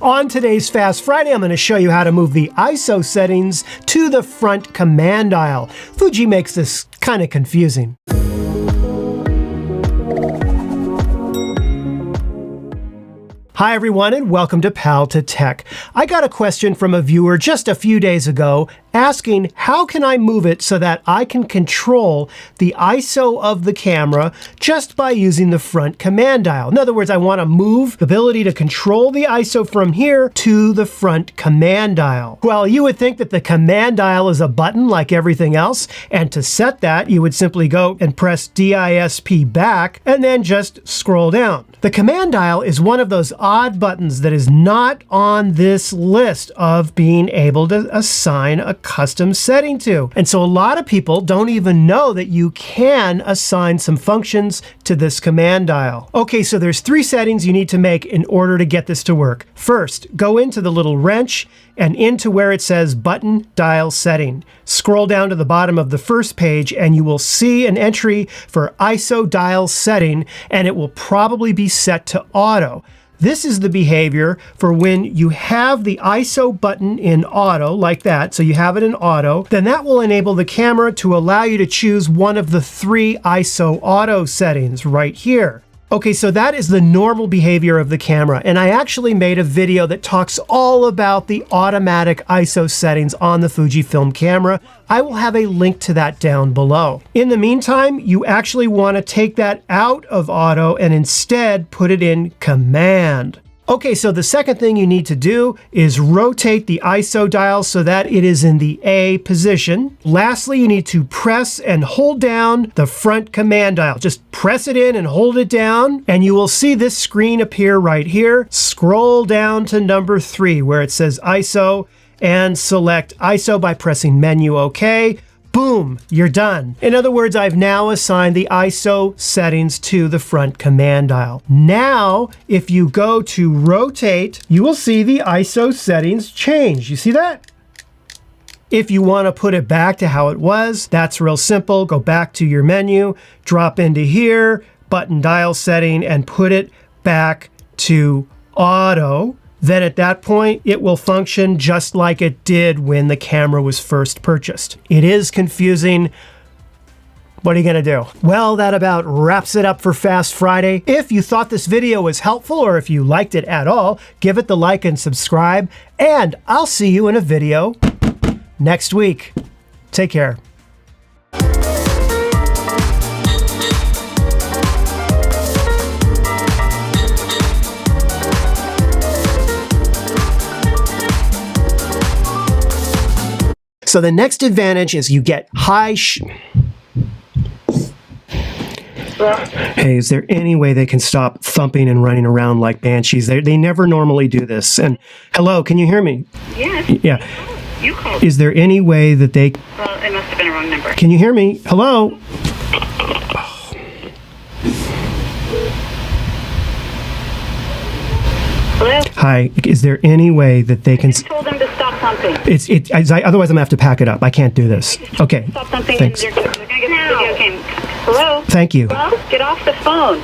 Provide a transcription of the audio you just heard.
On today's Fast Friday, I'm going to show you how to move the ISO settings to the front command dial. Fuji makes this kind of confusing. Hi everyone and welcome to Pal to Tech. I got a question from a viewer just a few days ago asking how can I move it so that I can control the ISO of the camera just by using the front command dial. In other words, I want to move the ability to control the ISO from here to the front command dial. Well, you would think that the command dial is a button like everything else, and to set that you would simply go and press DISP back and then just scroll down. The command dial is one of those odd buttons that is not on this list of being able to assign a custom setting to. And so a lot of people don't even know that you can assign some functions to this command dial. Okay, so there's 3 settings you need to make in order to get this to work. First, go into the little wrench and into where it says button dial setting. Scroll down to the bottom of the first page and you will see an entry for ISO dial setting, and it will probably be set to auto. This is the behavior for when you have the ISO button in auto, like that, so you have it in auto, then that will enable the camera to allow you to choose one of the 3 ISO auto settings right here. Okay, so that is the normal behavior of the camera, and I actually made a video that talks all about the automatic ISO settings on the Fujifilm camera. I will have a link to that down below. In the meantime, you actually want to take that out of auto and instead put it in command. Okay, so the second thing you need to do is rotate the ISO dial so that it is in the A position. Lastly, you need to press and hold down the front command dial. Just press it in and hold it down, and you will see this screen appear right here. Scroll down to number 3 where it says ISO and select ISO by pressing menu OK. Boom, you're done. In other words, I've now assigned the ISO settings to the front command dial. Now, if you go to rotate, you will see the ISO settings change. You see that? If you want to put it back to how it was, that's real simple. Go back to your menu, drop into here, button dial setting, and put it back to auto. Then at that point, it will function just like it did when the camera was first purchased. It is confusing. What are you gonna do? Well, that about wraps it up for Fast Friday. If you thought this video was helpful or if you liked it at all, give it the like and subscribe, and I'll see you in a video next week. Take care. So the next advantage is you get high Hey, is there any way they can stop thumping and running around like banshees? They never normally do this. And hello, can you hear me? Yes. Yeah. You called. Is there any way that they... Well, it must have been a wrong number. Can you hear me? Hello? Hello? Hi, is there any way that they can... I told them to stop something. Otherwise I'm going to have to pack it up. I can't do this. Okay. Stop something. Thanks. They're going to get the video game. Hello? Thank you. Hello? Get off the phone.